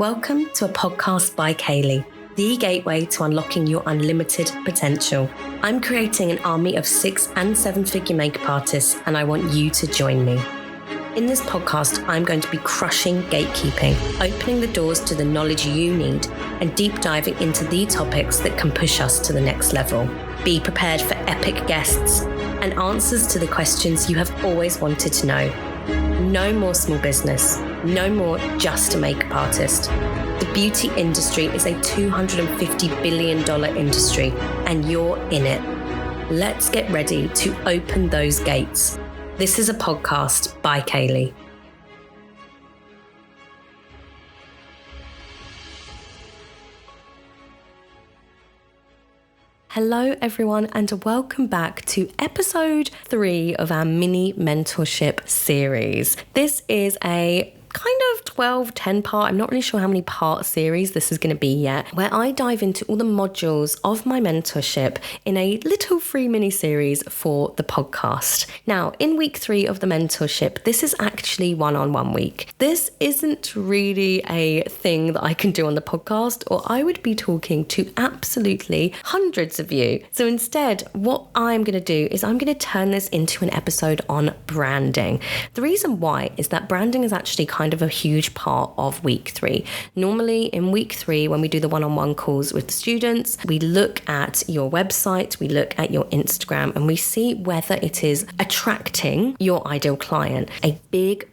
Welcome to a podcast by Kayleigh, the gateway to unlocking your unlimited potential. I'm creating an army of 6- and 7-figure makeup artists, and I want you to join me. In this podcast, I'm going to be crushing gatekeeping, opening the doors to the knowledge you need, and deep diving into the topics that can push us to the next level. Be prepared for epic guests and answers to the questions you have always wanted to know. No more small business, no more just a makeup artist. The beauty industry is a $250 billion industry, and you're in it. Let's get ready to open those gates. This is a podcast by Kayleigh. Hello everyone, and welcome back to episode 3 of our mini mentorship series. This is a kind of 10 part, I'm not really sure how many part series this is going to be yet, where I dive into all the modules of my mentorship in a little free mini series for the podcast. Now, in week 3 of the mentorship, this is actually one-on-one week. This isn't really a thing that I can do on the podcast, or I would be talking to absolutely hundreds of you. So instead, what I'm going to do is I'm going to turn this into an episode on branding. The reason why is that branding is actually kind of a huge part of week 3. Normally in week 3, when we do the one-on-one calls with the students, we look at your website, we look at your Instagram, and we see whether it is attracting your ideal client. A big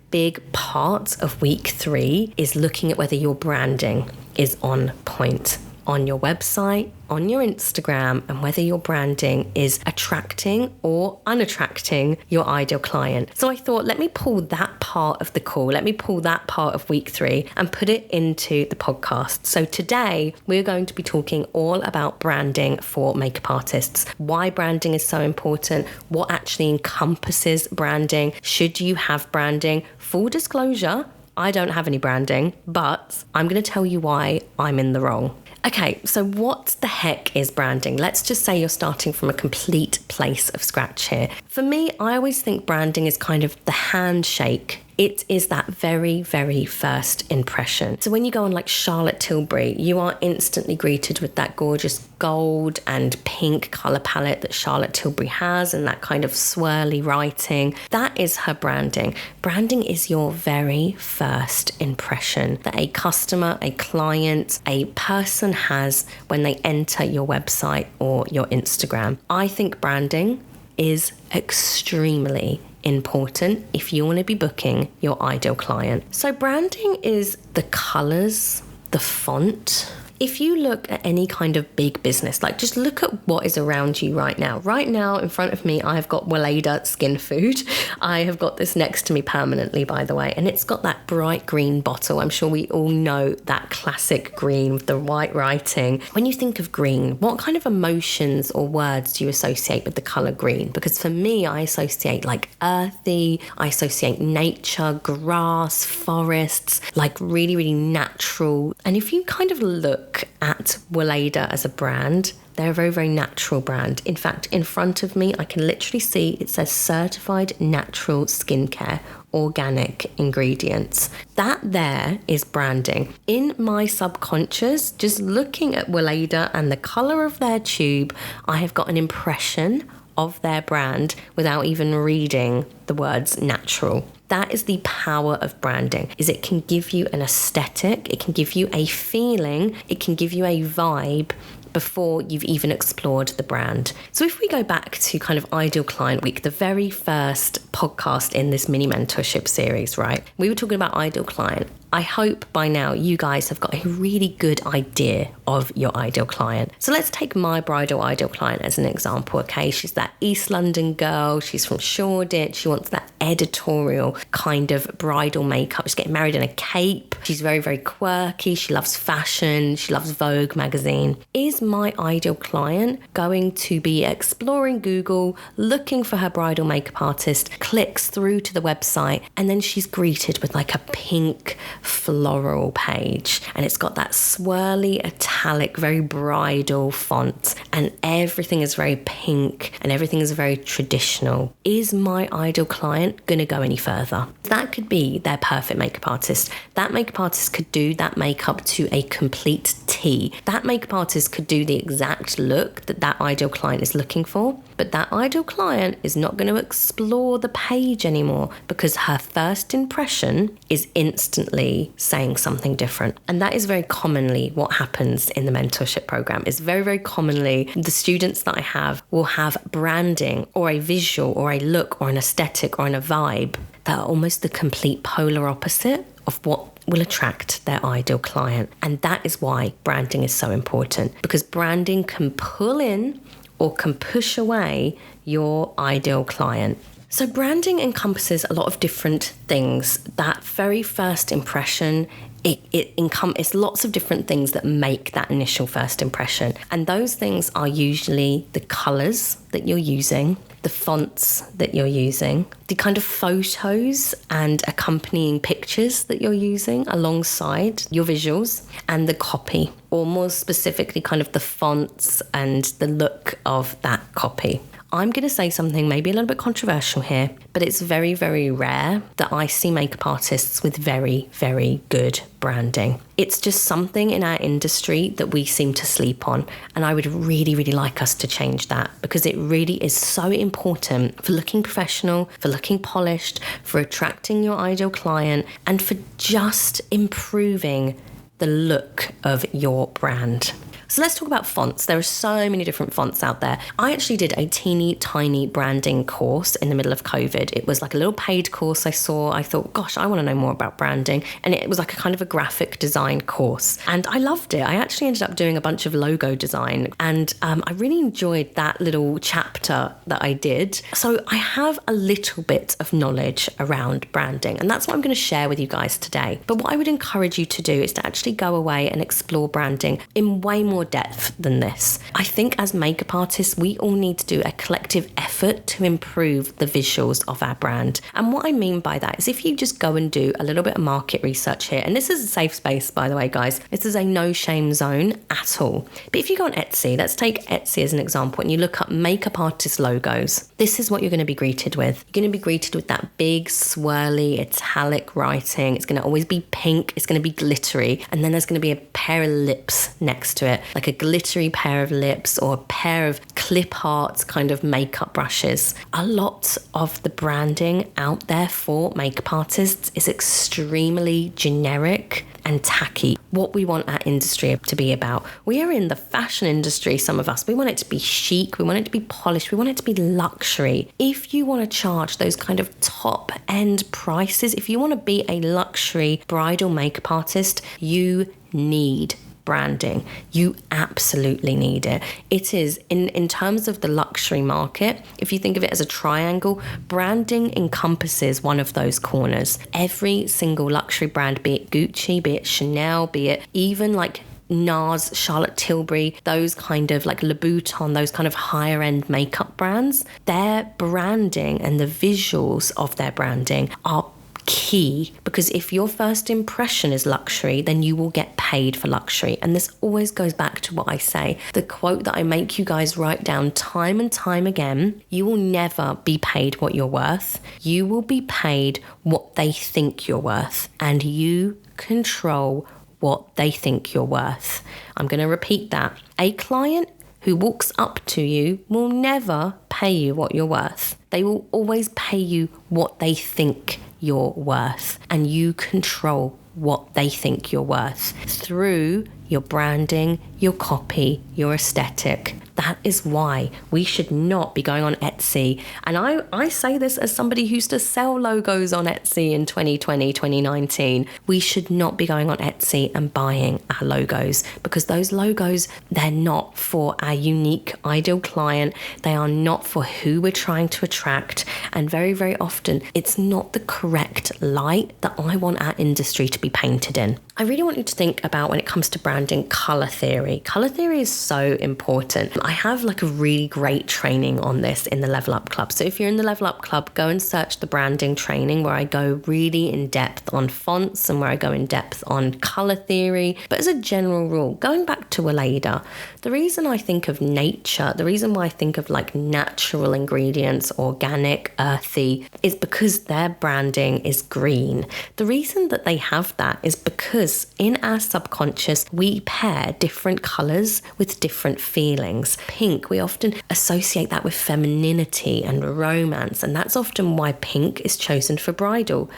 part of week 3 is looking at whether your branding is on point on your website, on your Instagram, and whether your branding is attracting or unattracting your ideal client. So I thought, let me pull that part of the call, let me pull that part of week 3 and put it into the podcast. So today we're going to be talking all about branding for makeup artists, why branding is so important, what actually encompasses branding, should you have branding? Full disclosure, I don't have any branding, but I'm going to tell you why I'm in the wrong. Okay, so what the heck is branding? Let's just say you're starting from a complete place of scratch here. For me, I always think branding is kind of the handshake. It is that very first impression. So when you go on like Charlotte Tilbury, you are instantly greeted with that gorgeous gold and pink colour palette that Charlotte Tilbury has, and that kind of swirly writing. That is her branding. Branding is your very first impression that a customer, a client, a person has when they enter your website or your Instagram. I think branding is extremely important if you want to be booking your ideal client. So branding is the colors, the font. If you look at any kind of big business, like just look at what is around you right now. Right now in front of me, I have got Weleda Skin Food. I have got this next to me permanently, by the way, and it's got that bright green bottle. I'm sure we all know that classic green with the white writing. When you think of green, what kind of emotions or words do you associate with the color green? Because for me, I associate like earthy, I associate nature, grass, forests, like really natural. And if you kind of look at Weleda as a brand, they're a very natural brand. In fact, in front of me, I can literally see it says certified natural skincare, organic ingredients. That there is branding. In my subconscious, just looking at Weleda and the color of their tube, I have got an impression of their brand without even reading the words natural. That is the power of branding, is it can give you an aesthetic, it can give you a feeling, it can give you a vibe before you've even explored the brand. So if we go back to kind of Ideal Client Week, the very first podcast in this mini mentorship series, right? We were talking about Ideal Client. I hope by now you guys have got a really good idea of your ideal client. So let's take my bridal ideal client as an example, okay? She's that East London girl. She's from Shoreditch. She wants that editorial kind of bridal makeup. She's getting married in a cape. She's very quirky. She loves fashion. She loves Vogue magazine. Is my ideal client going to be exploring Google, looking for her bridal makeup artist, clicks through to the website, and then she's greeted with like a pink floral page, and it's got that swirly, italic, very bridal font, and everything is very pink and everything is very traditional. Is my ideal client going to go any further? That could be their perfect makeup artist. That makeup artist could do that makeup to a complete T. That makeup artist could do the exact look that ideal client is looking for, but that ideal client is not going to explore the page anymore because her first impression is instantly saying something different. And that is very commonly what happens in the mentorship program. It's very, very commonly the students that I have will have branding or a visual or a look or an aesthetic or a vibe that are almost the complete polar opposite of what will attract their ideal client. And that is why branding is so important, because branding can pull in or can push away your ideal client. So branding encompasses a lot of different things. That very first impression, it's lots of different things that make that initial first impression. And those things are usually the colors that you're using, the fonts that you're using, the kind of photos and accompanying pictures that you're using alongside your visuals, and the copy, or more specifically kind of the fonts and the look of that copy. I'm going to say something maybe a little bit controversial here, but it's very, very rare that I see makeup artists with very, very good branding. It's just something in our industry that we seem to sleep on. And I would really, really like us to change that, because it really is so important for looking professional, for looking polished, for attracting your ideal client, and for just improving the look of your brand. So let's talk about fonts. There are so many different fonts out there. I actually did a teeny tiny branding course in the middle of COVID. It was like a little paid course I saw. I thought, gosh, I want to know more about branding. And it was like a kind of a graphic design course. And I loved it. I actually ended up doing a bunch of logo design. And I really enjoyed that little chapter that I did. So I have a little bit of knowledge around branding. And that's what I'm going to share with you guys today. But what I would encourage you to do is to actually go away and explore branding in way more depth than this. I think as makeup artists, we all need to do a collective effort to improve the visuals of our brand. And what I mean by that is if you just go and do a little bit of market research here, and this is a safe space, by the way, guys, this is a no shame zone at all. But if you go on Etsy, let's take Etsy as an example, and you look up makeup artist logos, this is what you're going to be greeted with. You're going to be greeted with that big, swirly, italic writing. It's going to always be pink. It's going to be glittery. And then there's going to be a pair of lips next to it, like a glittery pair of lips or a pair of clip art kind of makeup brushes. A lot of the branding out there for makeup artists is extremely generic and tacky. What we want our industry to be about. We are in the fashion industry, some of us. We want it to be chic. We want it to be polished. We want it to be luxury. If you want to charge those kind of top end prices, if you want to be a luxury bridal makeup artist, you need branding. You absolutely need it. It is, in terms of the luxury market, if you think of it as a triangle, branding encompasses one of those corners. Every single luxury brand, be it Gucci, be it Chanel, be it even like NARS, Charlotte Tilbury, those kind of like Louboutin, those kind of higher end makeup brands, their branding and the visuals of their branding are key, because if your first impression is luxury, then you will get paid for luxury. And this always goes back to what I say, the quote that I make you guys write down time and time again: you will never be paid what you're worth. You will be paid what they think you're worth, and you control what they think you're worth. I'm going to repeat that. A client who walks up to you will never pay you what you're worth. They will always pay you what they think you're worth, and you control what they think you're worth through your branding, your copy, your aesthetic. That is why we should not be going on Etsy. And I say this as somebody who used to sell logos on Etsy in 2020, 2019. We should not be going on Etsy and buying our logos, because those logos, they're not for our unique ideal client. They are not for who we're trying to attract. And very, very often, it's not the correct light that I want our industry to be be painted in. I really want you to think about, when it comes to branding, color theory. Color theory is so important. I have like a really great training on this in the Level Up Club. So if you're in the Level Up Club, go and search the branding training, where I go really in depth on fonts and where I go in depth on color theory. But as a general rule, going back to Aleda, the reason I think of nature, the reason why I think of like natural ingredients, organic, earthy, is because their branding is green. The reason that they have that is because in our subconscious, we pair different colors with different feelings. Pink, we often associate that with femininity and romance, and that's often why pink is chosen for bridal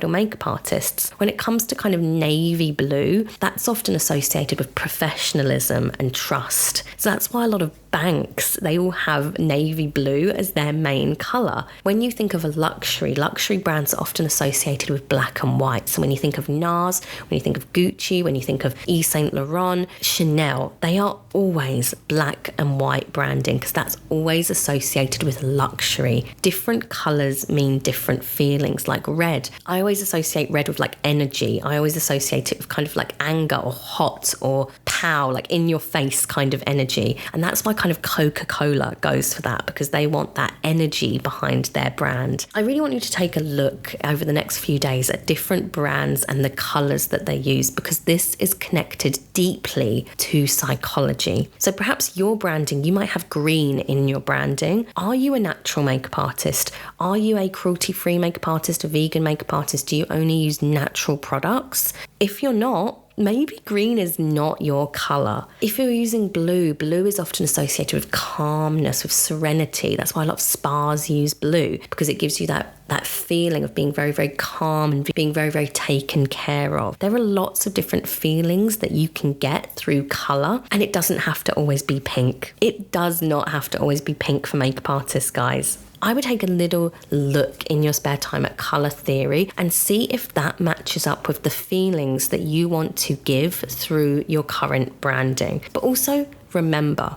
makeup artists. When it comes to kind of navy blue, that's often associated with professionalism and trust. So that's why a lot of banks, they all have navy blue as their main color. When you think of a luxury brands are often associated with black and white. So when you think of NARS, when you think of Gucci, when you think of Yves Saint Laurent, Chanel, they are always black and white branding, because that's always associated with luxury. Different colors mean different feelings. Like red, I always associate red with like energy. I always associate it with kind of like anger or hot or pow, like in your face kind of energy. And that's why kind of Coca-Cola goes for that, because they want that energy behind their brand. I really want you to take a look over the next few days at different brands and the colors that they use, because this is connected deeply to psychology. So perhaps your branding, you might have green in your branding. Are you a natural makeup artist? Are you a cruelty-free makeup artist, a vegan makeup artist? Do you only use natural products? If you're not, maybe green is not your color. If you're using blue is often associated with calmness, with serenity. That's why a lot of spas use blue, because it gives you that feeling of being very, very calm and being very, very taken care of. There are lots of different feelings that you can get through color, and it doesn't have to always be pink. It does not have to always be pink for makeup artists, guys. I would take a little look in your spare time at color theory and see if that matches up with the feelings that you want to give through your current branding. But also remember,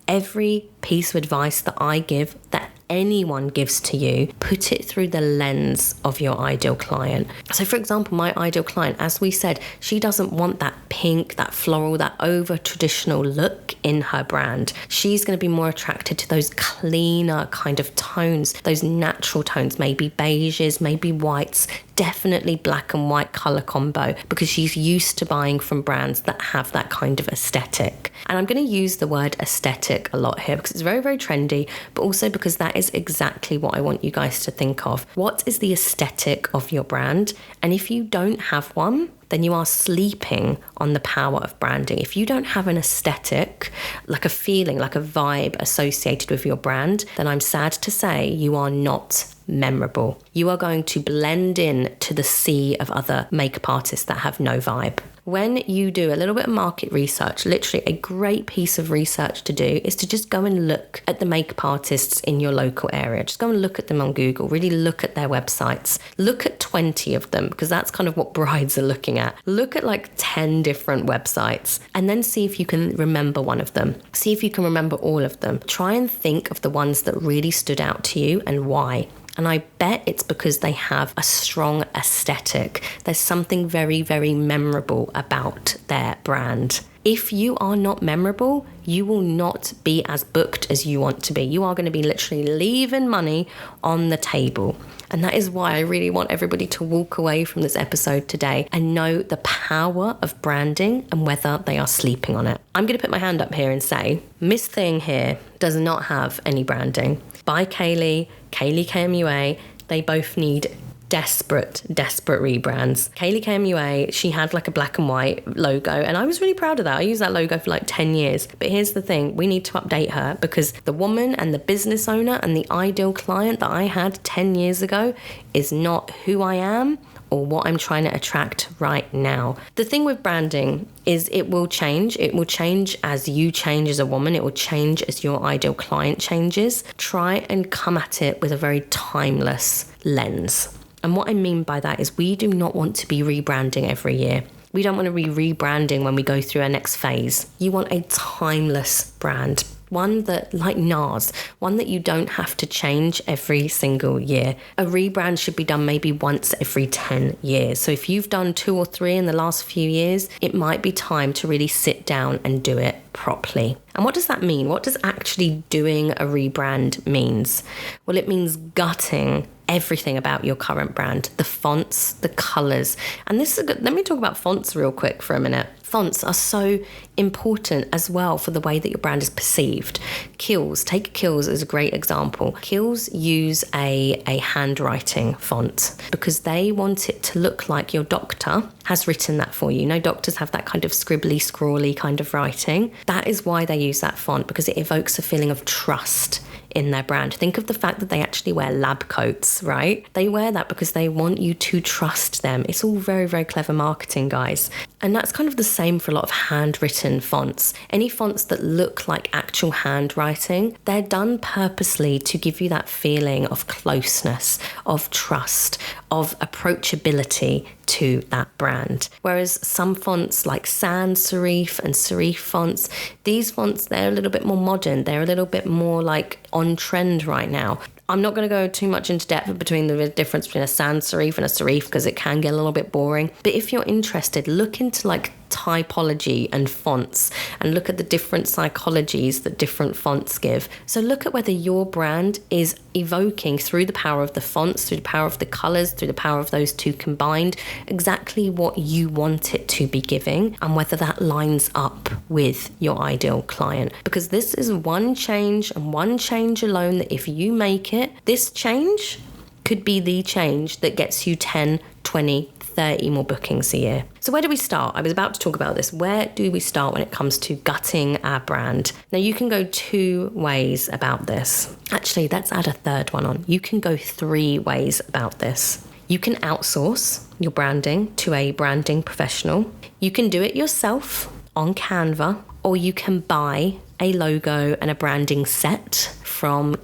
every piece of advice that I give, that anyone gives to you, put it through the lens of your ideal client. So for example, my ideal client, as we said, she doesn't want that pink, that floral, that over traditional look in her brand. She's going to be more attracted to those cleaner kind of tones, those natural tones, maybe beiges, maybe whites, definitely black and white color combo, because she's used to buying from brands that have that kind of aesthetic. And I'm going to use the word aesthetic a lot here because it's very, very trendy, but also because that is exactly what I want you guys to think of. What is the aesthetic of your brand? And if you don't have one, then you are sleeping on the power of branding. If you don't have an aesthetic, like a feeling, like a vibe associated with your brand, then I'm sad to say you are not memorable. You are going to blend in to the sea of other makeup artists that have no vibe. When you do a little bit of market research, literally a great piece of research to do is to just go and look at the makeup artists in your local area. Just go and look at them on Google, really look at their websites. Look at 20 of them, because that's kind of what brides are looking at. Look at like 10 different websites and then see if you can remember one of them. See if you can remember all of them. Try and think of the ones that really stood out to you and why. And I bet it's because they have a strong aesthetic. There's something very, very memorable about their brand. If you are not memorable, you will not be as booked as you want to be. You are going to be literally leaving money on the table. And that is why I really want everybody to walk away from this episode today and know the power of branding and whether they are sleeping on it. I'm going to put my hand up here and say, Miss Thing here does not have any branding. By Kayleigh KMUA, they both need desperate rebrands. Kayleigh KMUA, she had like a black and white logo, and I was really proud of that. I used that logo for like 10 years. But here's the thing, we need to update her, because the woman and the business owner and the ideal client that I had 10 years ago is not who I am or what I'm trying to attract right now. The thing with branding is it will change. It will change as you change as a woman. It will change as your ideal client changes. Try and come at it with a very timeless lens. And what I mean by that is we do not want to be rebranding every year. We don't want to be rebranding when we go through our next phase. You want a timeless brand. one that, like NARS, one that you don't have to change every single year. A rebrand should be done maybe once every 10 years. So if you've done 2 or 3 in the last few years, it might be time to really sit down and do it properly. And what does that mean? What does actually doing a rebrand means? Well, it means gutting everything about your current brand, the fonts, the colors. And this is let me talk about fonts real quick for a minute. Fonts are so important as well for the way that your brand is perceived. Kiehl's, take Kiehl's as a great example. Kiehl's use a handwriting font because they want it to look like your doctor has written that for you. You know, doctors have that kind of scribbly, scrawly kind of writing. That is why they use that font, because it evokes a feeling of trust in their brand. Think of the fact that they actually wear lab coats, right? They wear that because they want you to trust them. It's all very, very clever marketing, guys. And that's kind of the same for a lot of handwritten fonts. Any fonts that look like actual handwriting, they're done purposely to give you that feeling of closeness, of trust, of approachability to that brand. Whereas some fonts like sans serif and serif fonts, these fonts, they're a little bit more modern. They're a little bit more like on trend right now. I'm not going to go too much into depth between the difference between a sans serif and a serif because it can get a little bit boring. But if you're interested, look into like typology and fonts and look at the different psychologies that different fonts give. So look at whether your brand is evoking through the power of the fonts, through the power of the colors, through the power of those two combined, exactly what you want it to be giving and whether that lines up with your ideal client. Because this is one change and one change alone that if you make it, this change could be the change that gets you 10, 20, 30 more bookings a year. So where do we start? I was about to talk about this. Where do we start when it comes to gutting our brand? Now you can go 2 ways about this. Actually, let's add a third one on. You can go 3 ways about this. You can outsource your branding to a branding professional. You can do it yourself on Canva, or you can buy a logo and a branding set from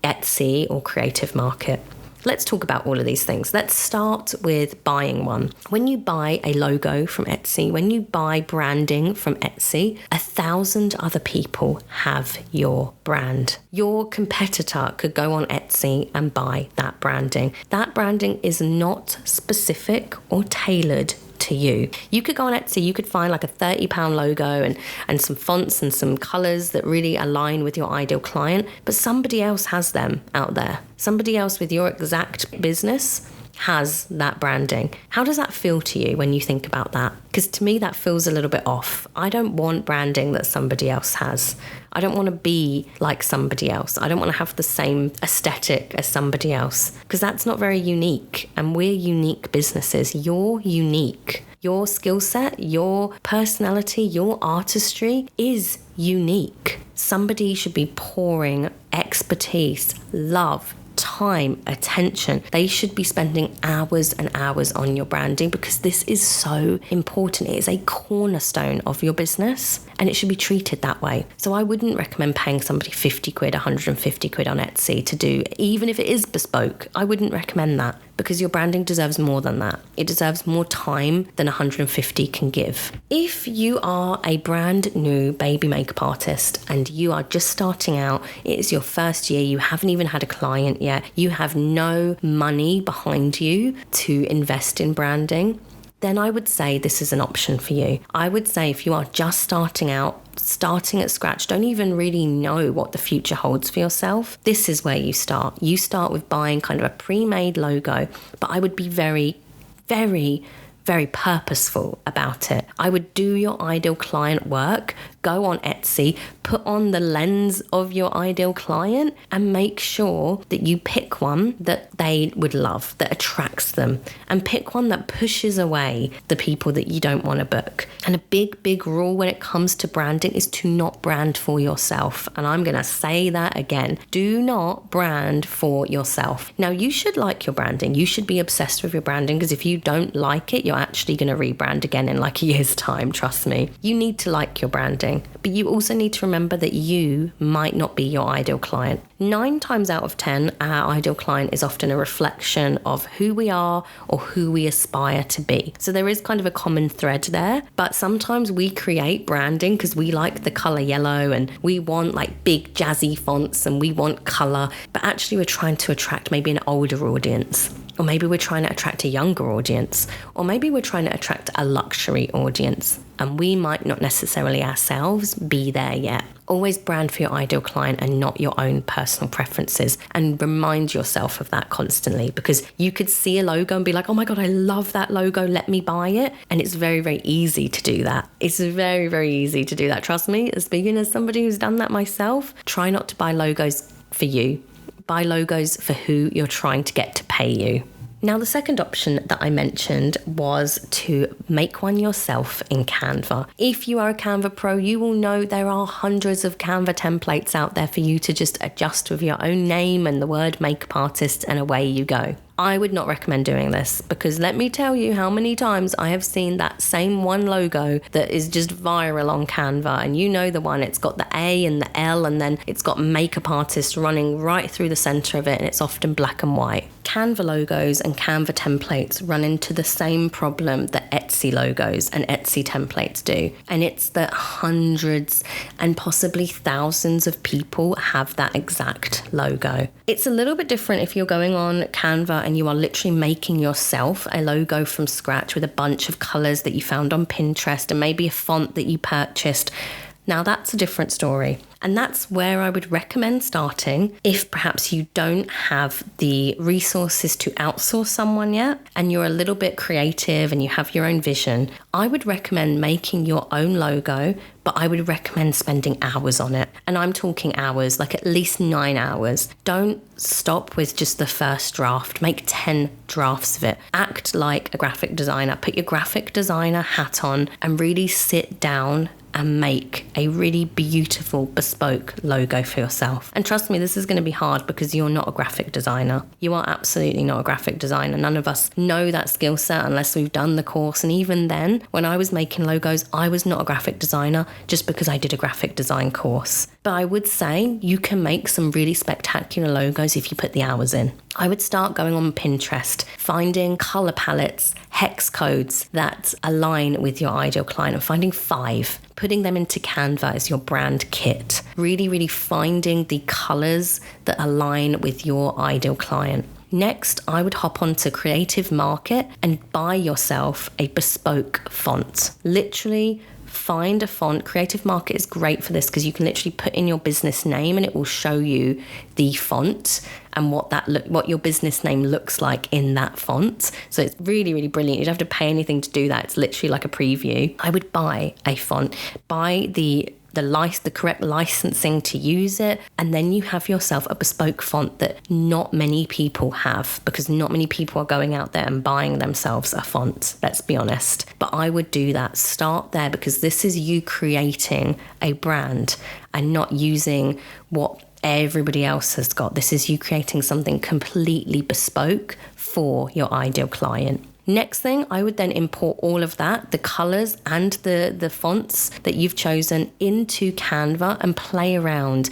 Etsy or Creative Market. Let's talk about all of these things. Let's start with buying one. When you buy a logo from Etsy, when you buy branding from Etsy, 1,000 other people have your brand. Your competitor could go on Etsy and buy that branding. That branding is not specific or tailored to you. You could go on Etsy, you could find like a £30 logo and some fonts and some colors that really align with your ideal client, but somebody else has them out there. Somebody else with your exact business has that branding. How does that feel to you when you think about that? Because to me, that feels a little bit off. I don't want branding that somebody else has. I don't want to be like somebody else. I don't want to have the same aesthetic as somebody else because that's not very unique. And we're unique businesses. You're unique. Your skill set, your personality, your artistry is unique. Somebody should be pouring expertise, love, time, attention. They should be spending hours and hours on your branding because this is so important. It is a cornerstone of your business and it should be treated that way. So I wouldn't recommend paying somebody 50 quid, 150 quid on Etsy to do, even if it is bespoke. I wouldn't recommend that because your branding deserves more than that. It deserves more time than 150 can give. If you are a brand new baby makeup artist and you are just starting out, it is your first year, you haven't even had a client yet, you have no money behind you to invest in branding, then I would say this is an option for you. I would say if you are just starting out, starting at scratch, don't even really know what the future holds for yourself, this is where you start. You start with buying kind of a pre-made logo, but I would be very, very, very purposeful about it. I would do your ideal client work, go on Etsy, put on the lens of your ideal client and make sure that you pick one that they would love, that attracts them, and pick one that pushes away the people that you don't want to book. And a big, big rule when it comes to branding is to not brand for yourself. And I'm going to say that again. Do not brand for yourself. Now, you should like your branding. You should be obsessed with your branding because if you don't like it, you're actually going to rebrand again in like a year's time, trust me. You need to like your branding. branding. But you also need to remember that you might not be your ideal client. 9 times out of 10, our ideal client is often a reflection of who we are or who we aspire to be. So there is kind of a common thread there, but sometimes we create branding because we like the color yellow and we want like big jazzy fonts and we want color, but actually we're trying to attract maybe an older audience. Or maybe we're trying to attract a younger audience, or maybe we're trying to attract a luxury audience, and we might not necessarily ourselves be there yet. Always brand for your ideal client and not your own personal preferences, and remind yourself of that constantly, because you could see a logo and be like, oh my God, I love that logo, let me buy it. And it's very, very easy to do that. It's very, very easy to do that. Trust me, speaking as somebody who's done that myself, try not to buy logos for you. Buy logos for who you're trying to get to pay you. Now, the second option that I mentioned was to make one yourself in Canva. If you are a Canva pro, you will know there are hundreds of Canva templates out there for you to just adjust with your own name and the word makeup artist, and away you go. I would not recommend doing this, because let me tell you how many times I have seen that same one logo that is just viral on Canva, and you know the one, it's got the A and the L, and then it's got makeup artist running right through the center of it, and it's often black and white. Canva logos and Canva templates run into the same problem that Etsy logos and Etsy templates do, and it's that hundreds and possibly thousands of people have that exact logo. It's a little bit different if you're going on Canva and you are literally making yourself a logo from scratch with a bunch of colors that you found on Pinterest and maybe a font that you purchased. Now that's a different story. And that's where I would recommend starting if perhaps you don't have the resources to outsource someone yet and you're a little bit creative and you have your own vision. I would recommend making your own logo, but I would recommend spending hours on it. And I'm talking hours, like at least 9 hours. Don't stop with just the first draft. Make 10 drafts of it. Act like a graphic designer. Put your graphic designer hat on and really sit down and make a really beautiful bespoke logo for yourself. And trust me, this is going to be hard because you're not a graphic designer. You are absolutely not a graphic designer. None of us know that skill set unless we've done the course. And even then, when I was making logos, I was not a graphic designer just because I did a graphic design course. But I would say you can make some really spectacular logos if you put the hours in. I would start going on Pinterest, finding color palettes, hex codes that align with your ideal client, and finding 5, putting them into Canva as your brand kit. Really, really finding the colors that align with your ideal client. Next, I would hop onto Creative Market and buy yourself a bespoke font. Literally, find a font. Creative Market is great for this because you can literally put in your business name and it will show you the font and what your business name looks like in that font. So it's really, really brilliant. You don't have to pay anything to do that. It's literally like a preview. I would buy a font, buy the correct licensing to use it, and then you have yourself a bespoke font that not many people have, because not many people are going out there and buying themselves a font, let's be honest. But I would do that. Start there, because this is you creating a brand and not using what everybody else has got. This is you creating something completely bespoke for your ideal client. Next thing, I would then import all of that, the colors and the fonts that you've chosen, into Canva and play around,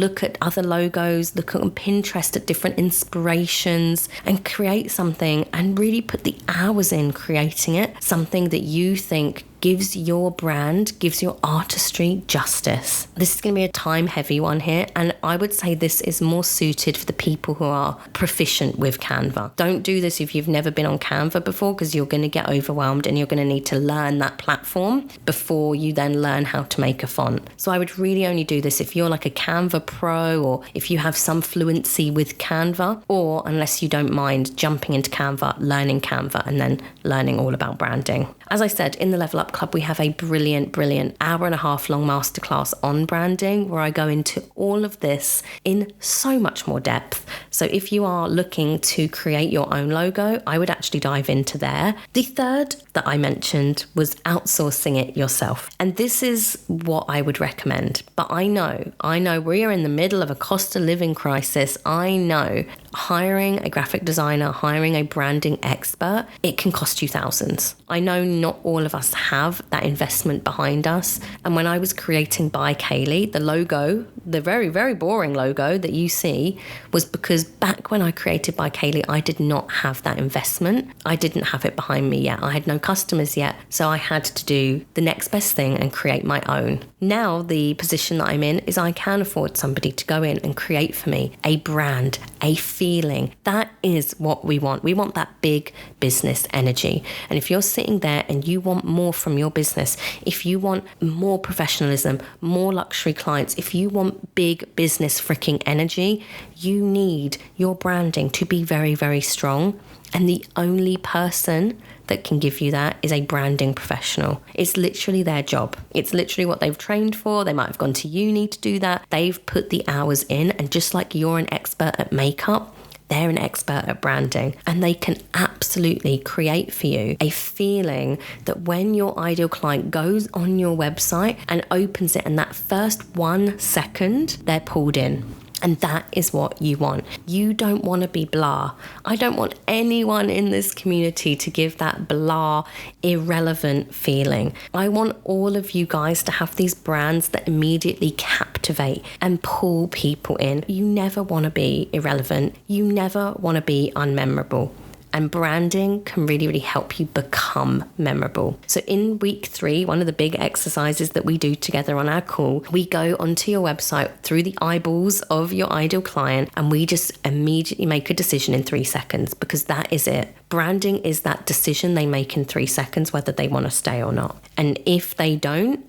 look at other logos, look on Pinterest at different inspirations, and create something and really put the hours in creating it, something that you think gives your brand, gives your artistry justice. This is going to be a time heavy one here, and I would say this is more suited for the people who are proficient with Canva. Don't do this if you've never been on Canva before, because you're going to get overwhelmed and you're going to need to learn that platform before you then learn how to make a font. So I would really only do this if you're like a Canva pro, or if you have some fluency with Canva, or unless you don't mind jumping into Canva, learning Canva, and then learning all about branding. As I said, in the Level Up Club, we have a brilliant hour and a half long masterclass on branding where I go into all of this in so much more depth. So if you are looking to create your own logo, I would actually dive into there. The third that I mentioned was outsourcing it yourself. And this is what I would recommend. But I know we are in the middle of a cost of living crisis. I know Hiring a graphic designer, hiring a branding expert, it can cost you thousands. I know not all of us have that investment behind us. And when I was creating By Kayleigh, the logo, the very, very boring logo that you see, was because back when I created By Kayleigh, I did not have that investment. I didn't have it behind me yet. I had no customers yet. So I had to do the next best thing and create my own. Now the position that I'm in is I can afford somebody to go in and create for me a brand, a feeling. That is what we want. We want that big business energy. And if you're sitting there and you want more from your business, if you want more professionalism, more luxury clients, if you want big business freaking energy, you need your branding to be very, very strong. And the only person that can give you that is a branding professional. It's literally their job. It's literally what they've trained for. They might have gone to uni to do that. They've put the hours in. And just like you're an expert at makeup, they're an expert at branding, and they can absolutely create for you a feeling that when your ideal client goes on your website and opens it, and that first 1 second, they're pulled in. And that is what you want. You don't want to be blah. I don't want anyone in this community to give that blah, irrelevant feeling. I want all of you guys to have these brands that immediately captivate and pull people in. You never want to be irrelevant. You never want to be unmemorable. And branding can really, really help you become memorable. So in week 3, one of the big exercises that we do together on our call, we go onto your website through the eyeballs of your ideal client, and we just immediately make a decision in 3 seconds, because that is it. Branding is that decision they make in 3 seconds, whether they want to stay or not. And if they don't,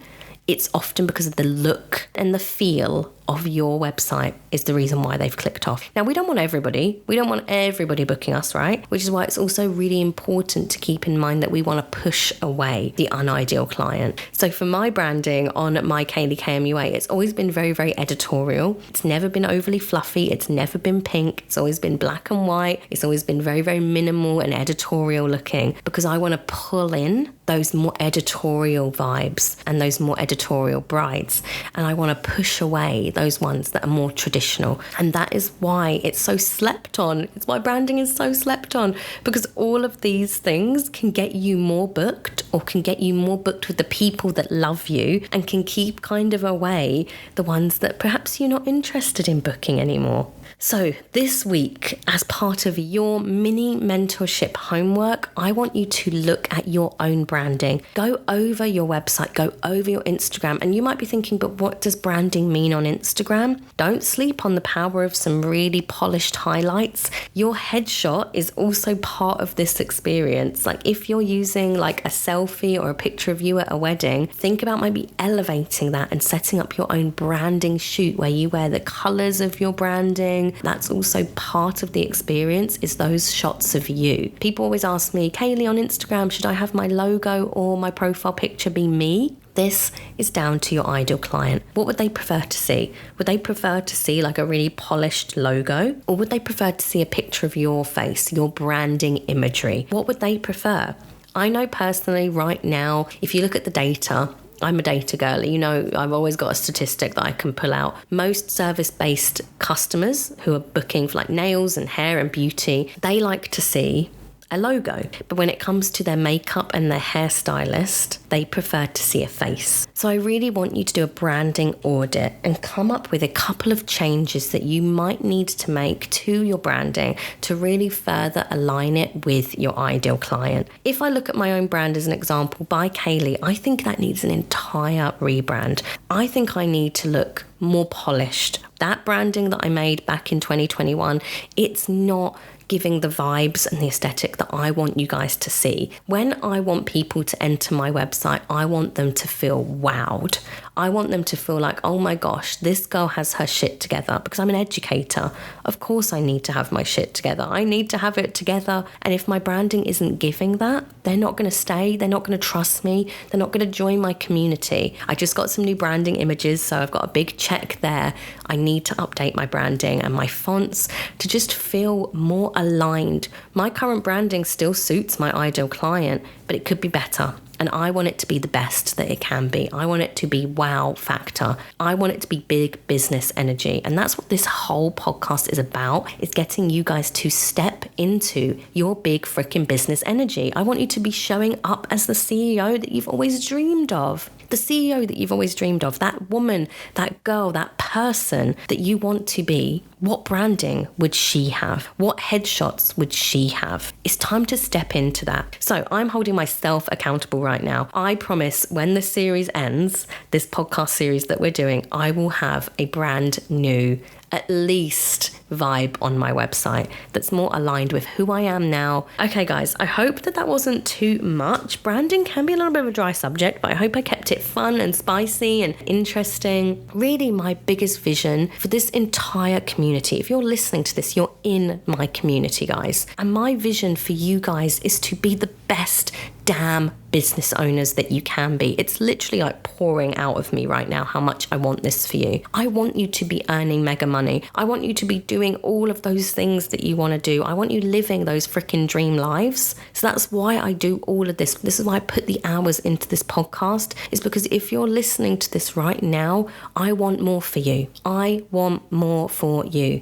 it's often because of the look and the feel of your website is the reason why they've clicked off. Now, we don't want everybody. We don't want everybody booking us, right? Which is why it's also really important to keep in mind that we want to push away the unideal client. So for my branding on my Kayleigh KMUA, it's always been very, very editorial. It's never been overly fluffy. It's never been pink. It's always been black and white. It's always been very, very minimal and editorial looking, because I want to pull in those more editorial vibes and those more editorial brides. And I want to push away those ones that are more traditional. And that is why it's so slept on. It's why branding is so slept on, because all of these things can get you more booked, or can get you more booked with the people that love you, and can keep kind of away the ones that perhaps you're not interested in booking anymore. So this week, as part of your mini mentorship homework, I want you to look at your own branding. Go over your website, go over your Instagram. And you might be thinking, but what does branding mean on Instagram? Don't sleep on the power of some really polished highlights. Your headshot is also part of this experience. Like if you're using like a selfie or a picture of you at a wedding, think about maybe elevating that and setting up your own branding shoot where you wear the colors of your branding. That's also part of the experience, is those shots of you. People always ask me, Kayleigh, on Instagram, should I have my logo or my profile picture be me? This is down to your ideal client. What would they prefer to see? Would they prefer to see like a really polished logo? Or would they prefer to see a picture of your face, your branding imagery? What would they prefer? I know personally right now, if you look at the data, I'm a data girl. You know, I've always got a statistic that I can pull out. Most service-based customers who are booking for like nails and hair and beauty, they like to see a logo. But when it comes to their makeup and their hairstylist, they prefer to see a face. So I really want you to do a branding audit and come up with a couple of changes that you might need to make to your branding to really further align it with your ideal client. If I look at my own brand as an example, By Kayleigh, I think that needs an entire rebrand. I think I need to look more polished. That branding that I made back in 2021, it's not giving the vibes and the aesthetic that I want you guys to see. When I want people to enter my website, I want them to feel wowed. I want them to feel like, oh my gosh, this girl has her shit together, because I'm an educator. Of course I need to have my shit together. I need to have it together. And if my branding isn't giving that, they're not going to stay. They're not going to trust me. They're not going to join my community. I just got some new branding images, so I've got a big check there. I need to update my branding and my fonts to just feel more aligned. My current branding still suits my ideal client, but it could be better. and I want it to be the best that it can be. I want it to be wow factor. I want it to be big business energy. And that's what this whole podcast is about, is getting you guys to step into your big freaking business energy. I want you to be showing up as the CEO that you've always dreamed of. The CEO that you've always dreamed of, that woman, that girl, that person that you want to be. What branding would she have? What headshots would she have? It's time to step into that. So I'm holding myself accountable right now. I promise when the series ends, this podcast series that we're doing, I will have a brand new, at least, vibe on my website that's more aligned with who I am now. Okay, guys, I hope that wasn't too much. Branding can be a little bit of a dry subject, but I hope I kept it fun and spicy and interesting. Really, my biggest vision for this entire community, if you're listening to this, you're in my community, guys. And my vision for you guys is to be the best damn business owners that you can be. It's literally like pouring out of me right now how much I want this for you. I want you to be earning mega money. I want you to be doing all of those things that you want to do. I want you living those freaking dream lives. So that's why I do all of this. This is why I put the hours into this podcast, is because if you're listening to this right now, I want more for you. I want more for you.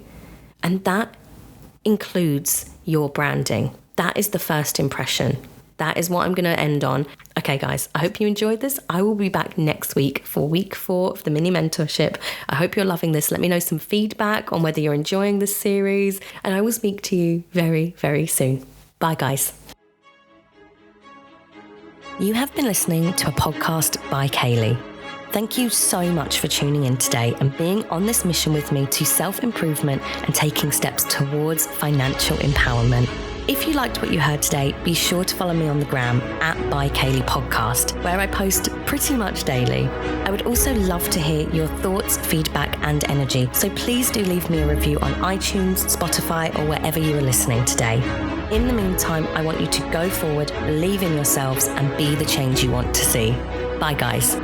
And that includes your branding. That is the first impression. That is what I'm going to end on. Okay, guys, I hope you enjoyed this. I will be back next week for week 4 of the mini mentorship. I hope you're loving this. Let me know some feedback on whether you're enjoying this series, and I will speak to you very, very soon. Bye, guys. You have been listening to a podcast by Kayleigh. Thank you so much for tuning in today and being on this mission with me to self-improvement and taking steps towards financial empowerment. If you liked what you heard today, be sure to follow me on the gram @ByKayleigh where I post pretty much daily. I would also love to hear your thoughts, feedback, and energy. So please do leave me a review on iTunes, Spotify, or wherever you are listening today. In the meantime, I want you to go forward, believe in yourselves, and be the change you want to see. Bye, guys.